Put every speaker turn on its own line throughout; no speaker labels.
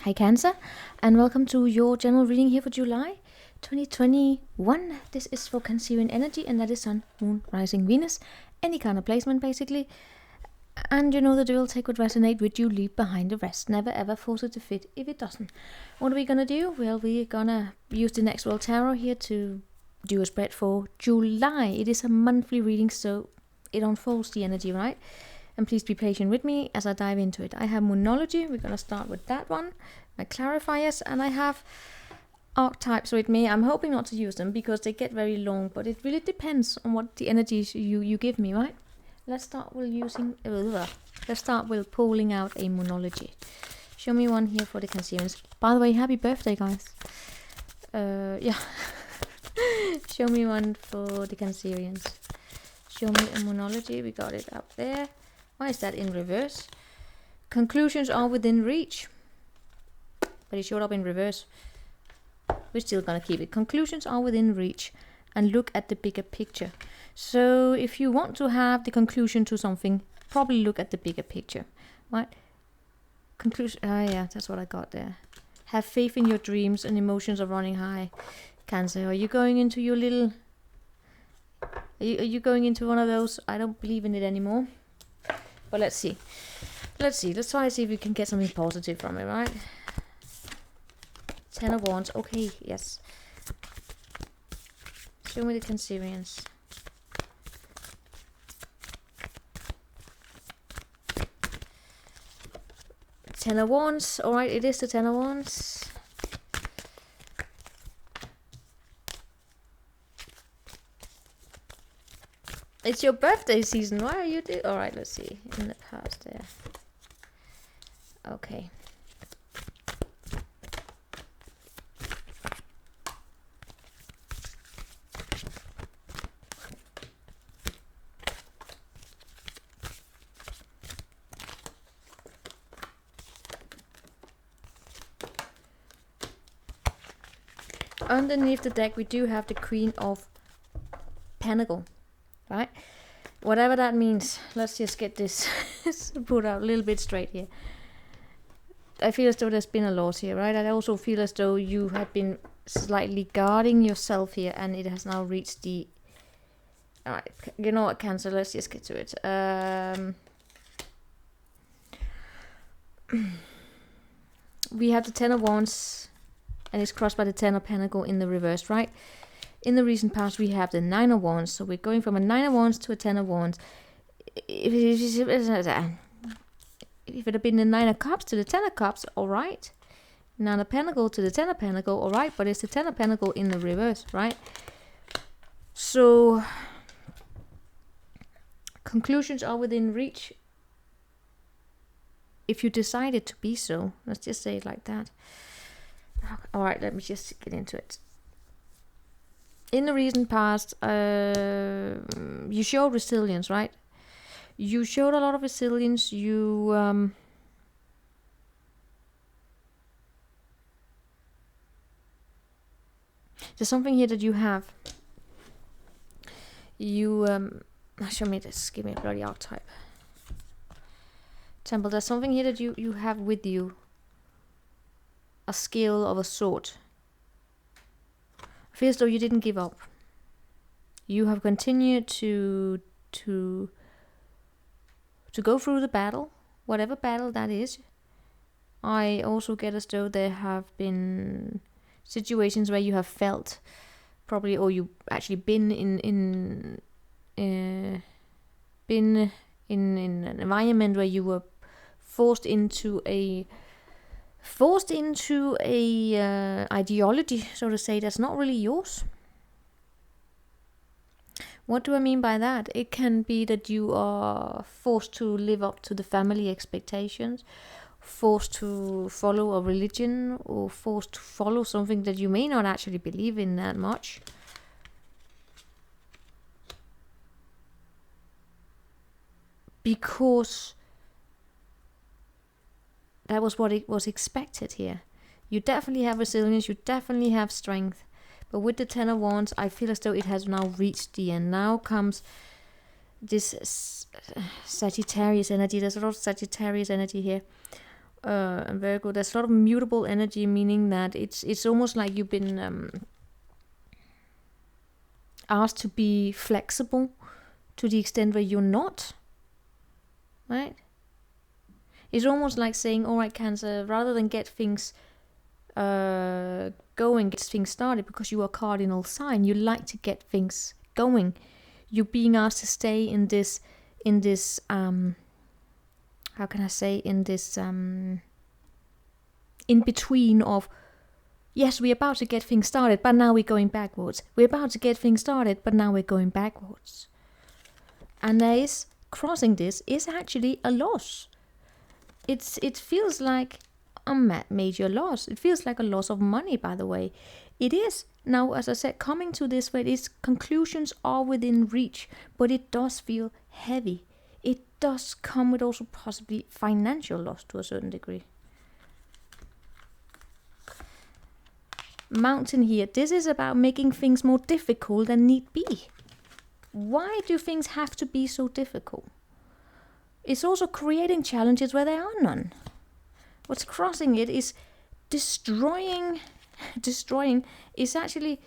Hi Cancer, and welcome to your general reading here for July 2021. This is for Cancerian energy, and that is Sun, Moon, Rising, Venus, any kind of placement basically. And you know the drill, take what resonate with you, leave behind the rest. Never ever force it to fit if it doesn't. What are we gonna do? Well, we're gonna use the Next World Tarot here to do a spread for July. It is a monthly reading, so it unfolds the energy, right? And please be patient with me as I dive into it. I have Moonology, we're going to start with that one, my clarifiers, and I have archetypes with me. I'm hoping not to use them because they get very long, but it really depends on what the energies you give me, right? Let's start with pulling out a Moonology. Show me one here for the Cancerians. By the way, happy birthday, guys. Yeah. Show me one for the Cancerians. Show me a Moonology. We got it up there. Why is that in reverse? Conclusions are within reach. But it showed up in reverse. We're still gonna keep it. Conclusions are within reach. And look at the bigger picture. So if you want to have the conclusion to something, probably look at the bigger picture. Right? Conclusion. Yeah, that's what I got there. Have faith in your dreams and emotions are running high. Cancer, are you going into your little... Are you going into one of those? I don't believe in it anymore. But let's see. Let's try to see if we can get something positive from it, right? 10 of Wands. Okay, yes. Show me the Cancerians. Ten of Wands. Alright, it is the 10 of Wands. It's your birthday season. Why are you doing? Alright, let's see. In the past there. Okay. Underneath the deck, we do have the Queen of Pentacles. Right? Whatever that means, let's just get this put out a little bit straight here. I feel as though there's been a loss here, right? I also feel as though you have been slightly guarding yourself here, and it has now reached the... Alright, you know what, Cancer, let's just get to it. We have the 10 of Wands, and it's crossed by the 10 of Pentacles in the reverse, right? In the recent past, we have the 9 of Wands. So we're going from a 9 of Wands to a 10 of Wands. If it had been the 9 of Cups to the 10 of Cups, alright. 9 of Pentacles to the 10 of Pentacles, alright. But it's the 10 of Pentacles in the reverse, right? So, conclusions are within reach. If you decide it to be so. Let's just say it like that. Alright, let me just get into it. In the recent past, you showed resilience, right? You showed a lot of resilience. There's something here that you have. Show me this. Give me a bloody archetype. Temple, there's something here that you have with you. A skill of a sort. I feel as though you didn't give up. You have continued to go through the battle, whatever battle that is. I also get as though there have been situations where you have felt probably, or you actually been in an environment where you were forced into a ideology, so to say, that's not really yours. What do I mean by that? It can be that you are forced to live up to the family expectations, forced to follow a religion, or forced to follow something that you may not actually believe in that much. Because that was what it was expected here. You definitely have resilience, you definitely have strength. But with the 10 of Wands, I feel as though it has now reached the end. Now comes this Sagittarius energy. There's a lot of Sagittarius energy here. and Virgo, there's a lot of mutable energy, meaning that it's almost like you've been asked to be flexible to the extent where you're not, right? It's almost like saying, all right, Cancer, rather than get things going, get things started, because you are a cardinal sign, you like to get things going. You're being asked to stay in this how can I say, in this in between of, yes, we're about to get things started, but now we're going backwards. We're about to get things started, but now we're going backwards. And there is, crossing this is actually a loss. It feels like a major loss. It feels like a loss of money, by the way. It is. Now, as I said, coming to this where its conclusions are within reach, but it does feel heavy. It does come with also possibly financial loss to a certain degree. Mountain here. This is about making things more difficult than need be. Why do things have to be so difficult? It's also creating challenges where there are none. What's crossing it is destroying is actually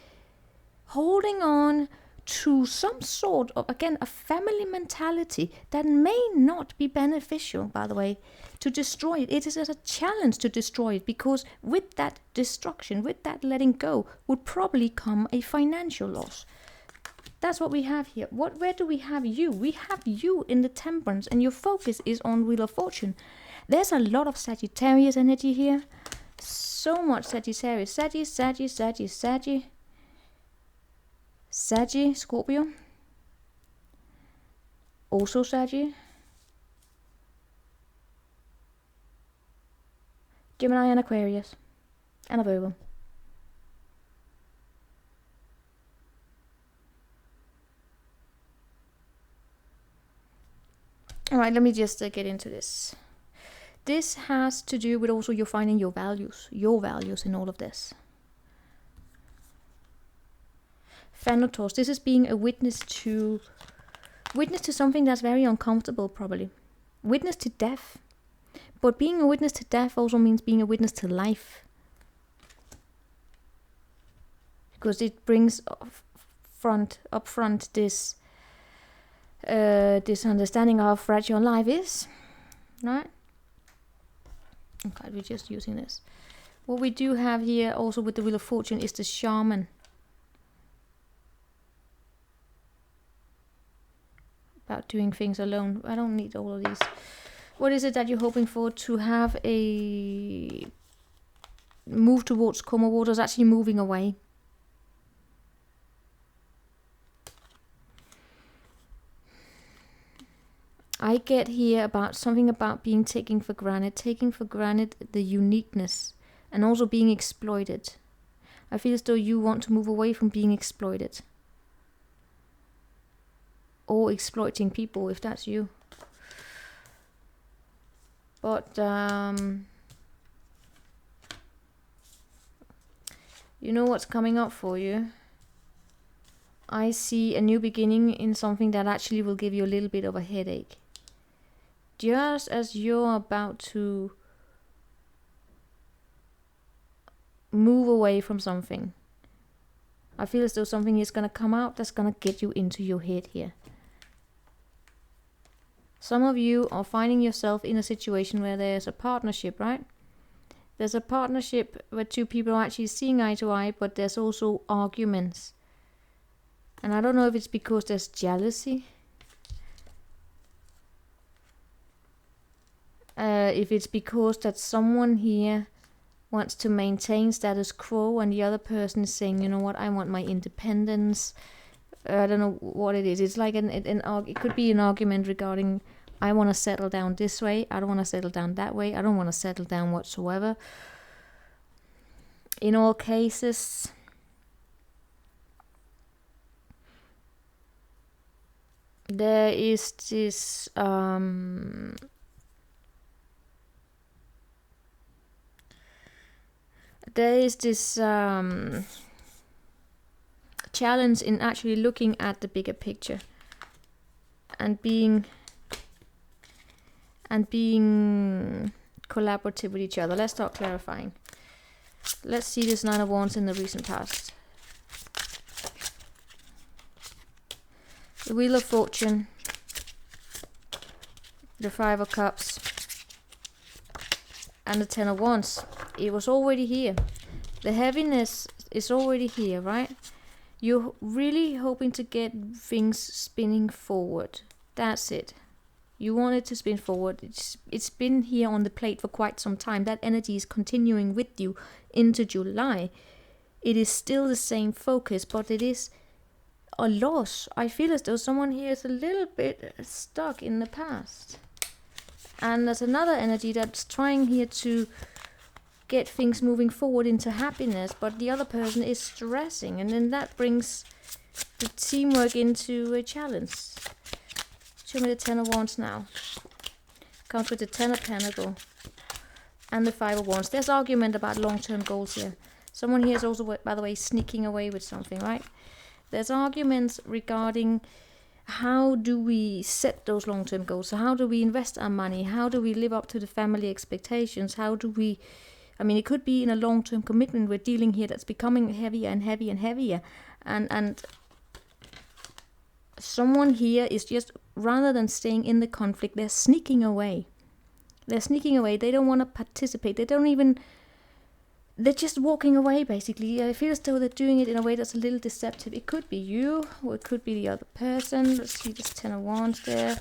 holding on to some sort of, again, a family mentality that may not be beneficial, by the way, to destroy it. It is as a challenge to destroy it, because with that destruction, with that letting go, would probably come a financial loss. That's what we have here. Where do we have you? We have you in the Temperance, and your focus is on Wheel of Fortune. There's a lot of Sagittarius energy here. So much Sagittarius. Saggy, Scorpio. Also Saggy. Gemini and Aquarius. And a Virgo. Alright, let me just get into this. This has to do with also you finding your values in all of this. Thanatos, this is being a witness to something that's very uncomfortable, probably. Witness to death. But being a witness to death also means being a witness to life. Because it brings up front this understanding of how fragile life is, right? Okay, we're just using this. What we do have here also with the Wheel of Fortune is the Shaman. About doing things alone. I don't need all of these. What is it that you're hoping for? To have a move towards calmer waters, actually moving away. I get here about something about being taken for granted the uniqueness, and also being exploited. I feel as though you want to move away from being exploited. Or exploiting people, if that's you. But, you know what's coming up for you? I see a new beginning in something that actually will give you a little bit of a headache. Just as you're about to move away from something, I feel as though something is going to come out that's going to get you into your head here. Some of you are finding yourself in a situation where there's a partnership, right? There's a partnership where two people are actually seeing eye to eye, but there's also arguments. And I don't know if it's because there's jealousy. If it's because that someone here wants to maintain status quo and the other person is saying, you know what, I want my independence. I don't know what it is. It's like it could be an argument regarding, I want to settle down this way. I don't want to settle down that way. I don't want to settle down whatsoever. In all cases, there is this challenge in actually looking at the bigger picture and being collaborative with each other. Let's start clarifying. Let's see this Nine of Wands in the recent past. The Wheel of Fortune. The Five of Cups. And the Ten of Wands. It was already here. The heaviness is already here, right? You're really hoping to get things spinning forward. That's it. You want it to spin forward. It's been here on the plate for quite some time. That energy is continuing with you into July. It is still the same focus, but it is a loss. I feel as though someone here is a little bit stuck in the past. And there's another energy that's trying here to get things moving forward into happiness, but the other person is stressing, and then that brings the teamwork into a challenge. Show me the Ten of Wands now. Comes with the Ten of Pentacles and the Five of Wands. There's argument about long-term goals here. Someone here is also, by the way, sneaking away with something, right? There's arguments regarding how do we set those long-term goals. So how do we invest our money? How do we live up to the family expectations? How do we... I mean, it could be in a long-term commitment we're dealing here that's becoming heavier and heavier and heavier. And someone here is just, rather than staying in the conflict, they're sneaking away. They're sneaking away. They don't want to participate. They don't even... They're just walking away, basically. I feel as though they're doing it in a way that's a little deceptive. It could be you, or it could be the other person. Let's see this Ten of Wands there.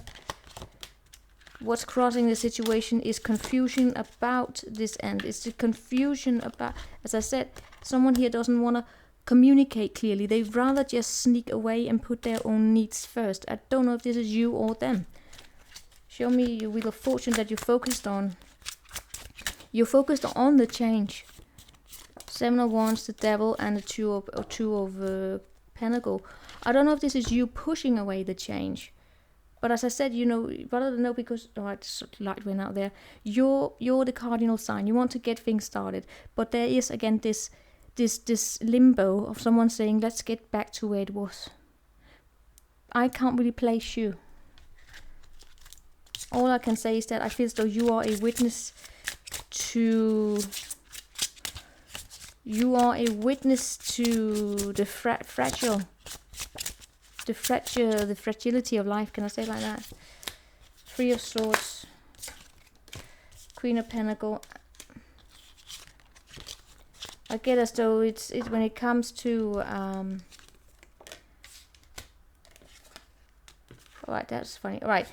What's crossing the situation is confusion about this end. It's the confusion about, as I said, someone here doesn't want to communicate clearly. They'd rather just sneak away and put their own needs first. I don't know if this is you or them. Show me your Wheel of Fortune that you're focused on. You're focused on the change. Seven of Wands, the Devil, and the Two of Pentacles. I don't know if this is you pushing away the change. But as I said, you know, rather than know, because light went out there, you're the cardinal sign. You want to get things started, but there is again this limbo of someone saying, "Let's get back to where it was." I can't really place you. All I can say is that I feel as though you are a witness to. You are a witness to the fragility of life. Can I say it like that? Three of Swords, Queen of Pentacles. I get as though it's when it comes to alright, that's funny. Alright,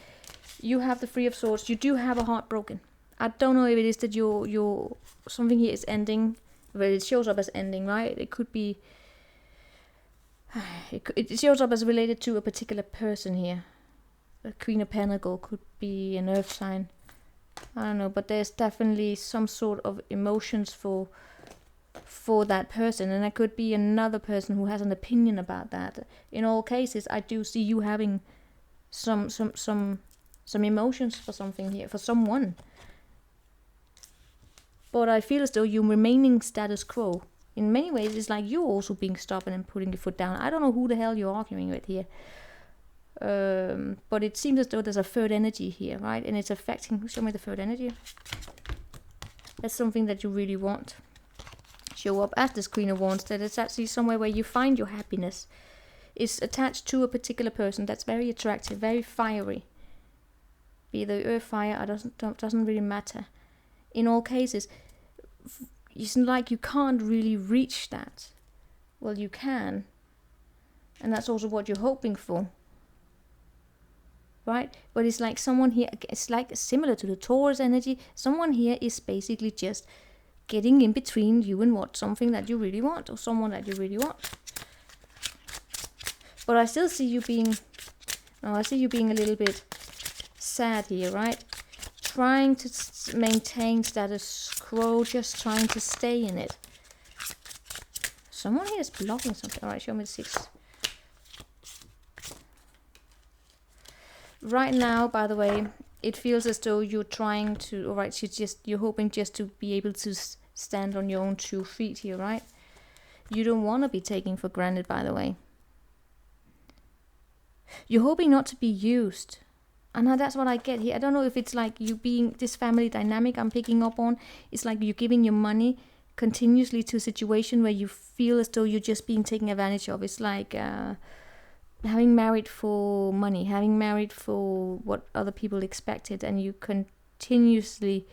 you have the Three of Swords. You do have a heart broken. I don't know if it is that your something here is ending. But it shows up as ending, right? It could be... It shows up as related to a particular person here. A Queen of Pentacles could be an earth sign. I don't know, but there's definitely some sort of emotions for that person. And there could be another person who has an opinion about that. In all cases, I do see you having some emotions for something here, for someone. But I feel as though you're remaining status quo. In many ways, it's like you're also being stubborn and putting your foot down. I don't know who the hell you're arguing with here. But it seems as though there's a third energy here, right? And it's affecting... Show me the third energy. That's something that you really want. Show up as this Queen of Wands. That it's actually somewhere where you find your happiness. It's attached to a particular person that's very attractive, very fiery. Be the earth, fire, doesn't really matter. In all cases, it's like you can't really reach that. Well, you can. And that's also what you're hoping for. Right? But it's like someone here, it's like similar to the Taurus energy. Someone here is basically just getting in between you and something that you really want, or someone that you really want. But I still see you being, I see you being a little bit sad here, right? Trying to maintain status quo, just trying to stay in it. Someone here is blocking something. Alright, show me the 6. Right now, by the way, it feels as though you're trying to, alright, you're hoping just to be able to stand on your own 2 feet here, right? You don't want to be taken for granted, by the way. You're hoping not to be used. And that's what I get here. I don't know if it's like you being this family dynamic I'm picking up on. It's like you're giving your money continuously to a situation where you feel as though you're just being taken advantage of. It's like having married for money, having married for what other people expected, and you continuously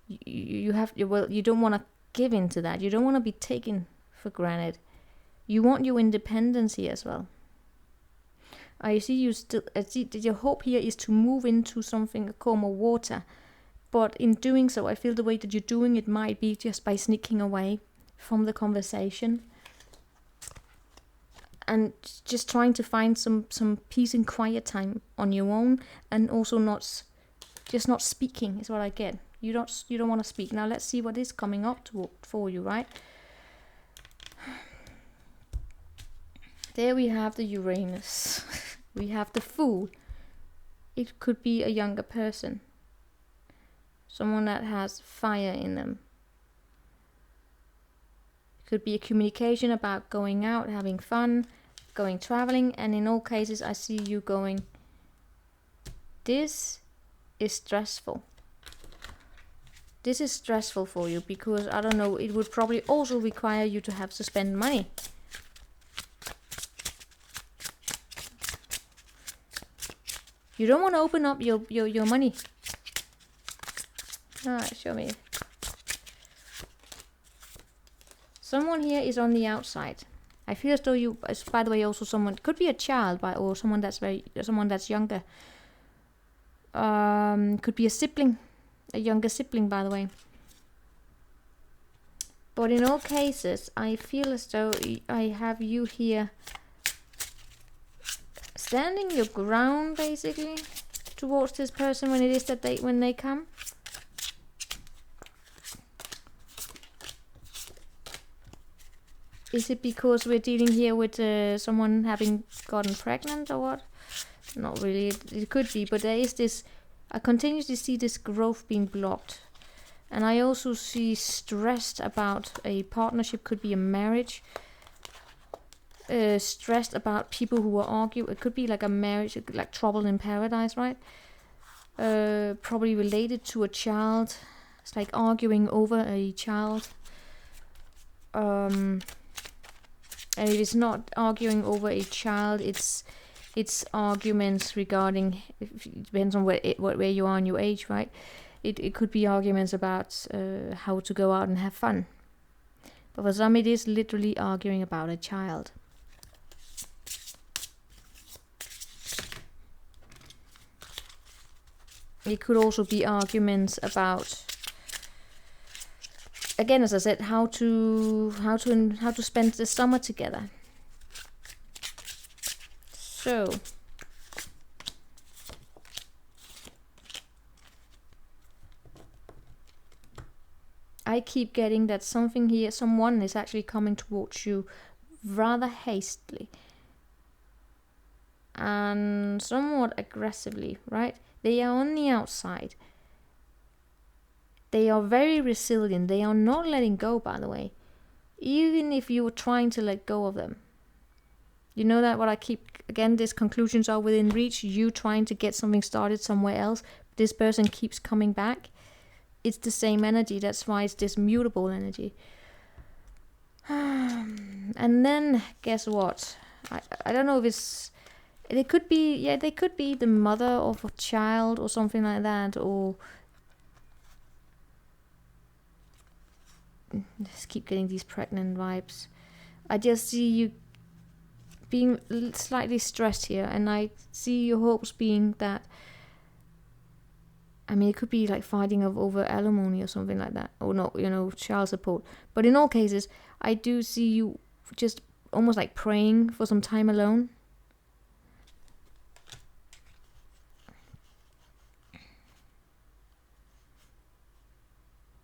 you don't want to give into that. You don't want to be taken for granted. You want your independence here as well. I see you still. Your hope here is to move into something calmer water, but in doing so, I feel the way that you're doing it might be just by sneaking away from the conversation and just trying to find some peace and quiet time on your own, and also not speaking is what I get. You don't want to speak. Now let's see what is coming up for you, right? There we have the Uranus. We have the Fool. It could be a younger person. Someone that has fire in them. It could be a communication about going out, having fun, going traveling, and in all cases I see you going, this is stressful. This is stressful for you because, I don't know, it would probably also require you to have to spend money. You don't want to open up your money. Alright, show me. Someone here is on the outside. I feel as though you, by the way, also someone, could be a child, or someone that's younger. Could be a sibling, a younger sibling, by the way. But in all cases, I feel as though I have you here standing your ground, basically, towards this person when it is that when they come. Is it because we're dealing here with someone having gotten pregnant or what? Not really. It could be, but there is this. I continuously see this growth being blocked, and I also see stressed about a partnership. Could be a marriage. Stressed about people who are arguing. It could be like a marriage, like trouble in paradise, right? Probably related to a child. It's like arguing over a child. And if it's not arguing over a child, it's arguments regarding. It depends on where you are in your age, right? It could be arguments about how to go out and have fun. But for some, it is literally arguing about a child. It could also be arguments about, again, as I said, how to spend the summer together. So I keep getting that something here, someone is actually coming towards you rather hastily and somewhat aggressively, right? They are on the outside. They are very resilient. They are not letting go, by the way. Even if you were trying to let go of them. You know that what I keep, again, these conclusions are within reach. You trying to get something started somewhere else. This person keeps coming back. It's the same energy. That's why it's this mutable energy. And then, guess what? I don't know if it's... They could be the mother of a child or something like that, or just keep getting these pregnant vibes. I just see you being slightly stressed here, and I see your hopes being that, I mean, it could be like fighting over alimony or something like that, or no, child support. But in all cases, I do see you just almost like praying for some time alone.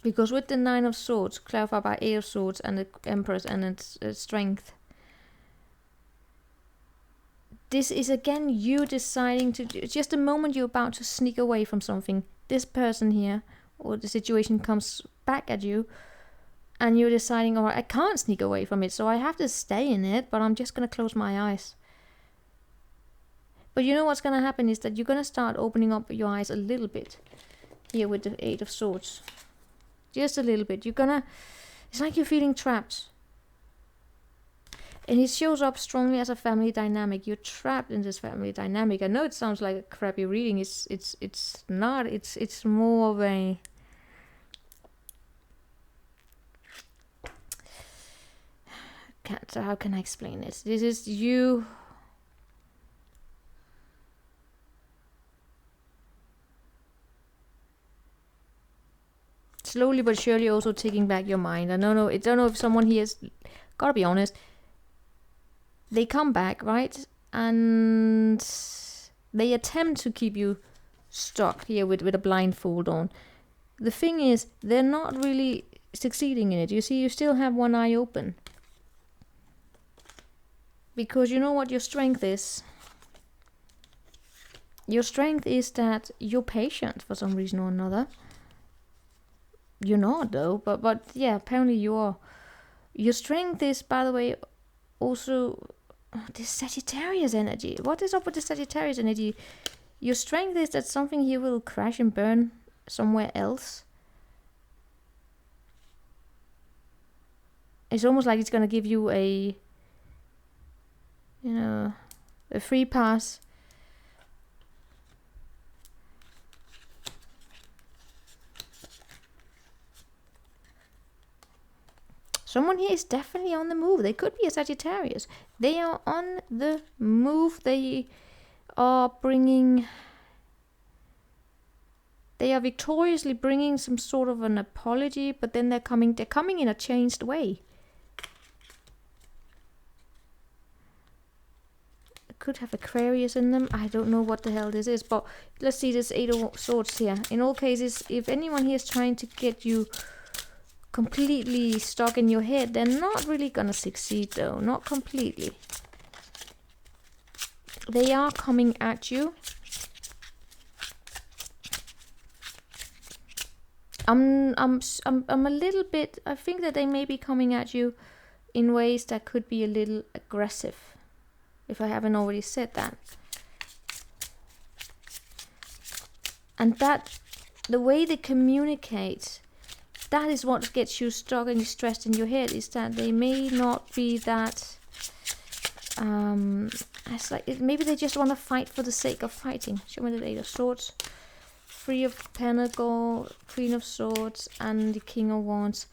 Because with the Nine of Swords, clarified by Eight of Swords and the Empress and its strength, this is again you deciding to... Just the moment you're about to sneak away from something, this person here, or the situation comes back at you, and you're deciding, alright, I can't sneak away from it, so I have to stay in it, but I'm just going to close my eyes. But you know what's going to happen is that you're going to start opening up your eyes a little bit here with the Eight of Swords. Just a little bit. It's like you're feeling trapped. And it shows up strongly as a family dynamic. You're trapped in this family dynamic. I know it sounds like a crappy reading. It's not. It's more of a... How can I explain this? This is you... slowly but surely also taking back your mind. I don't know if someone here is... Gotta be honest. They come back, right? And they attempt to keep you stuck here with a blindfold on. The thing is, they're not really succeeding in it. You see, you still have one eye open. Because you know what your strength is? Your strength is that you're patient for some reason or another. You're not, though. But yeah, apparently you are. Your strength is, by the way, also... this Sagittarius energy. What is up with the Sagittarius energy? Your strength is that something here will crash and burn somewhere else. It's almost like it's going to give you a... a free pass. Someone here is definitely on the move. They could be a Sagittarius. They are on the move. They are bringing... they are victoriously bringing some sort of an apology, but then they're coming in a changed way. Could have Aquarius in them. I don't know what the hell this is, but let's see this Eight of Swords here. In all cases, if anyone here is trying to get you completely stuck in your head, they're not really gonna succeed, though. Not completely. They are coming at you. I'm a little bit... I think that they may be coming at you in ways that could be a little aggressive, if I haven't already said that. And that, the way they communicate, that is what gets you stuck and stressed in your head, is that they may not be that... it's like, maybe they just want to fight for the sake of fighting. Show me the Eight of Swords. Three of Pentacles, Queen of Swords, and the King of Wands.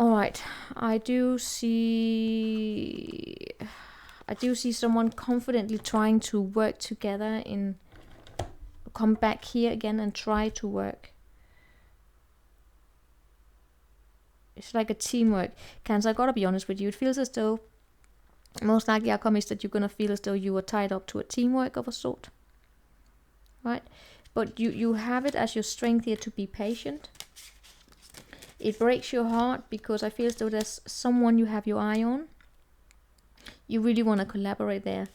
Alright, I do see someone confidently trying to work together in... come back here again and try to work. It's like a teamwork. Cancer, I gotta be honest with you, it feels as though most likely outcome is that you're gonna feel as though you were tied up to a teamwork of a sort. Right? But you have it as your strength here to be patient. It breaks your heart because I feel as though there's someone you have your eye on. You really want to collaborate there.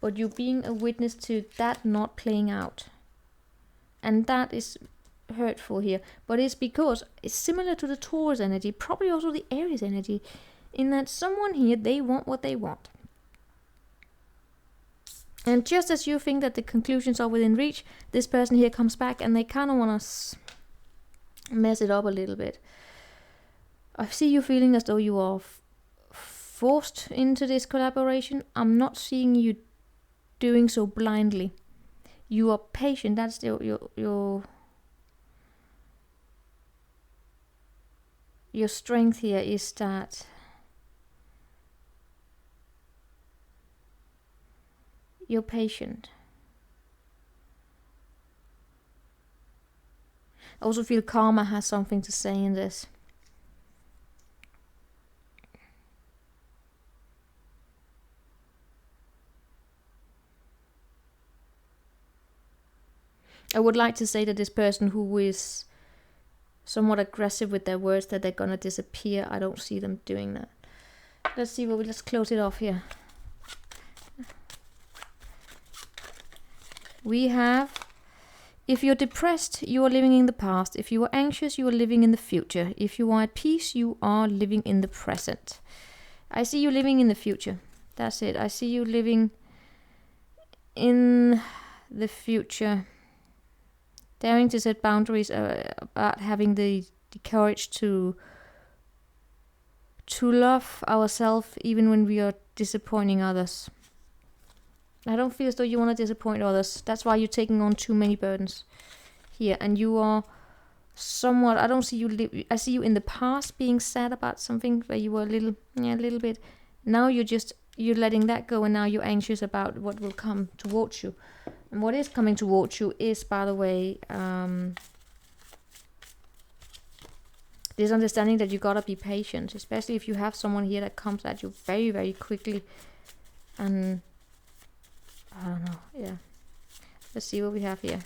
But you're being a witness to that not playing out. And that is hurtful here. But it's because it's similar to the Taurus energy, probably also the Aries energy, in that someone here, they want what they want. And just as you think that the conclusions are within reach, this person here comes back and they kind of want to mess it up a little bit. I see you feeling as though you are forced into this collaboration. I'm not seeing you doing so blindly. You are patient. That's your strength here, is that you're patient. I also feel karma has something to say in this. I would like to say that this person who is somewhat aggressive with their words, that they're gonna disappear. I don't see them doing that. Let's see what let's close it off here. We have, if you're depressed, you are living in the past. If you are anxious, you are living in the future. If you are at peace, you are living in the present. I see you living in the future. That's it. I see you living in the future. Daring to set boundaries, about having the courage to love ourselves even when we are disappointing others. I don't feel as though you want to disappoint others. That's why you're taking on too many burdens here. And you are somewhat, I don't see you, I see you in the past being sad about something where you were a little bit. Now you're letting that go, and now you're anxious about what will come towards you. And what is coming towards you is, by the way, this understanding that you gotta be patient, especially if you have someone here that comes at you very, very quickly. And I don't know, yeah. Let's see what we have here.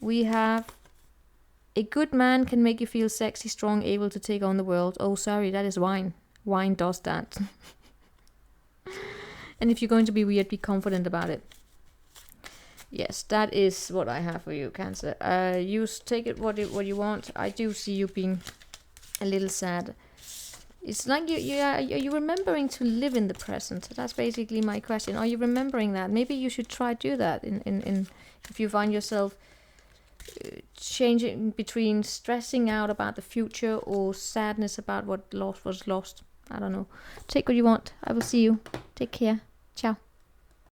We have a good man can make you feel sexy, strong, able to take on the world. Oh, sorry, that is wine. Wine does that. And if you're going to be weird, be confident about it. Yes, that is what I have for you, Cancer. You take it what you want. I do see you being a little sad. It's like are you remembering to live in the present? That's basically my question. Are you remembering that? Maybe you should try to do that in if you find yourself changing between stressing out about the future or sadness about what was lost. I don't know. Take what you want. I will see you. Take care. Ciao.